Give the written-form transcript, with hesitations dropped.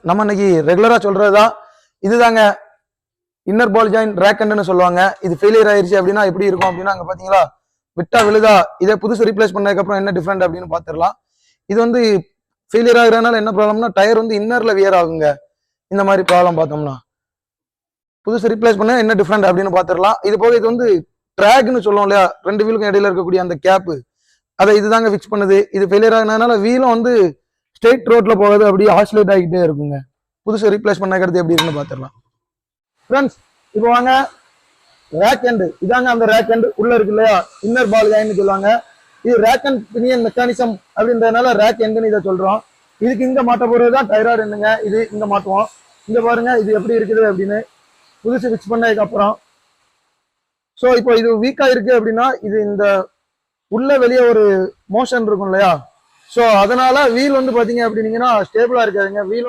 நம்ம இன்னைக்கு ரெகுலரா சொல்றதுதான் இதுதாங்க இன்னர் பால் ஜாயின் ரேக்கண்ட்னு சொல்லுவாங்க. இது ஃபெயிலியர் ஆயிருச்சு அப்படின்னா எப்படி இருக்கும் அப்படின்னா அங்க பாத்தீங்களா விட்டா விழுதா, இதை புதுசு ரீப்ளேஸ் பண்ணதுக்கு அப்புறம் என்ன டிஃபரெண்ட் அப்படின்னு பாத்துடலாம். இது வந்து ஃபெயிலியர் ஆகுறதுனால என்ன ப்ராப்ளம்னா டயர் வந்து இன்னர்ல வியர் ஆகுங்க. இந்த மாதிரி ப்ராப்ளம் பார்த்தோம்னா புதுசு ரீப்ளேஸ் பண்ண என்ன டிஃபரெண்ட் அப்படின்னு பாத்துடலாம். இது போக இது வந்து ட்ராக்னு சொல்லுவோம் இல்லையா, ரெண்டு வீலுக்கும் இடையில இருக்கக்கூடிய அந்த கேப்பு அதை இதுதாங்க ஃபிக்ஸ் பண்ணுது. இது ஃபெயிலியர் ஆகுறதுனால வீலும் வந்து ஸ்ட்ரெயிட் ரோட்ல போகாது, அப்படியே ஆசிலேட் ஆகிட்டே இருக்குங்க. புதுசு ரீப்ளேஸ் பண்ணக்கிறது எப்படி இருக்குன்னு பாத்துடலாம். ஃப்ரெண்ட்ஸ் இப்போ வாங்க ரேக் எண்ட், இதாங்க அந்த ரேக் எண்ட் உள்ள இருக்கு இல்லையா, இன்னர் பால் ஜாயின்னு சொல்லுவாங்க. இது ரேக் அண்ட் பினியன் மெக்கானிசம் அப்படின்றதுனால ரேக் எண்ட்னு இதை சொல்றோம். இதுக்கு இங்க மாட்ட போறது தான் டைராய்டு எண்டுங்க. இது இங்க மாட்டுவோம். இங்க பாருங்க இது எப்படி இருக்குது அப்படின்னு புதுசு ஃபிக்ஸ் பண்ணதுக்கு அப்புறம். ஸோ இப்போ இது வீக்கா இருக்கு அப்படின்னா இது இந்த உள்ள வெளியே ஒரு மோஷன் இருக்கும் இல்லையா, ஸோ அதனால வீல் வந்து பாத்தீங்க அப்படின்னீங்கன்னா ஸ்டேபிளா இருக்காதுங்க. வீல்